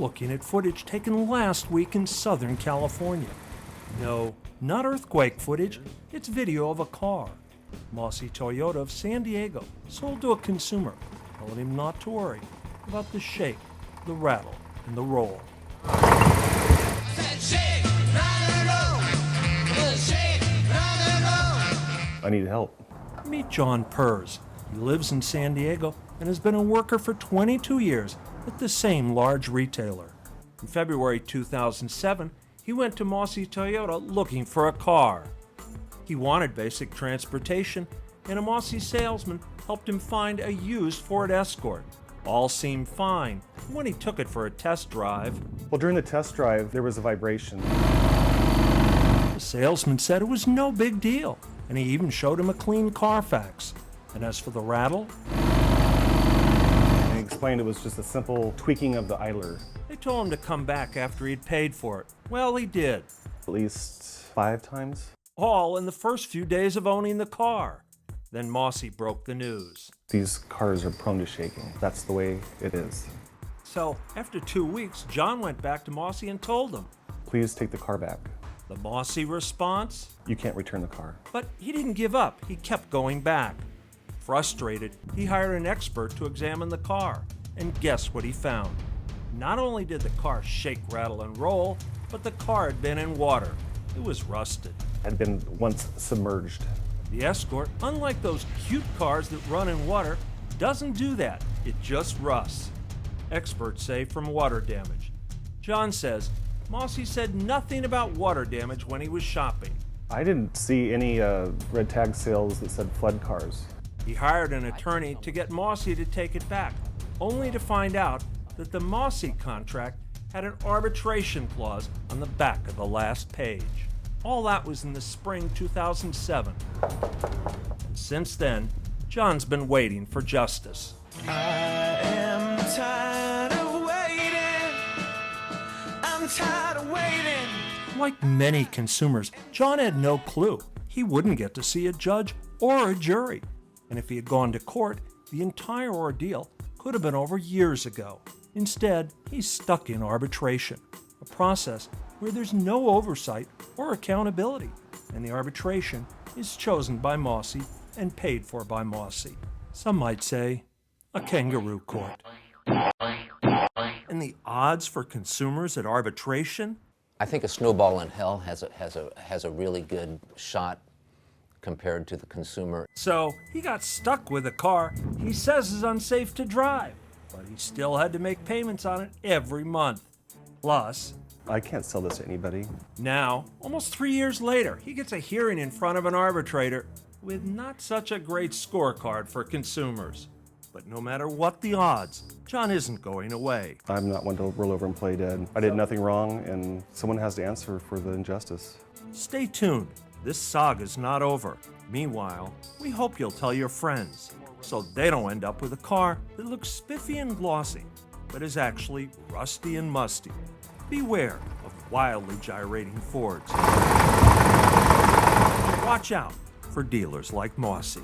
looking at footage taken last week in Southern California. No, not earthquake footage, it's video of a car. Mossy Toyota of San Diego sold to a consumer, telling him not to worry about the shake, the rattle, and the roll. I need help. Meet John Purrs. He lives in San Diego and has been a worker for 22 years at the same large retailer. In February 2007, he went to Mossy Toyota looking for a car. He wanted basic transportation, and a Mossy salesman helped him find a used Ford Escort. All seemed fine when he took it for a test drive. Well, during the test drive, there was a vibration. The salesman said it was no big deal, and he even showed him a clean Carfax. And as for the rattle, He explained it was just a simple tweaking of the idler. they told him to come back after he'd paid for it. Well, he did. At least 5 times. All in the first few days of owning the car. Then Mossy broke the news. These cars are prone to shaking. That's the way it is. So, after 2 weeks, John went back to Mossy and told them. Please take the car back. The Mossy response? You can't return the car. But he didn't give up. He kept going back. Frustrated, he hired an expert to examine the car. And guess what he found? Not only did the car shake, rattle, and roll, but the car had been in water. It was rusted. Had been once submerged. The Escort, unlike those cute cars that run in water, doesn't do that. It just rusts. Experts say from water damage. John says Mossy said nothing about water damage when he was shopping. I didn't see any red tag sales that said flood cars. He hired an attorney to get Mossy to take it back, only to find out that the Mossy contract had an arbitration clause on the back of the last page. All that was in the spring 2007. And since then, John's been waiting for justice. I am tired of waiting. I'm tired of waiting. Like many consumers, John had no clue he wouldn't get to see a judge or a jury. And if he had gone to court, the entire ordeal could have been over years ago. Instead, he's stuck in arbitration, a process where there's no oversight or accountability, and the arbitration is chosen by Mossy and paid for by Mossy. Some might say, a kangaroo court. And the odds for consumers at arbitration? I think a snowball in hell has a really good shot compared to the consumer. So he got stuck with a car he says is unsafe to drive, but he still had to make payments on it every month. Plus, I can't sell this to anybody. now, almost 3 years later, he gets a hearing in front of an arbitrator with not such a great scorecard for consumers. But no matter what the odds, John isn't going away. I'm not one to roll over and play dead. I did nothing wrong, and someone has to answer for the injustice. Stay tuned. This saga's not over. Meanwhile, we hope you'll tell your friends so they don't end up with a car that looks spiffy and glossy, but is actually rusty and musty. Beware of wildly gyrating Fords. Watch out for dealers like Mossy.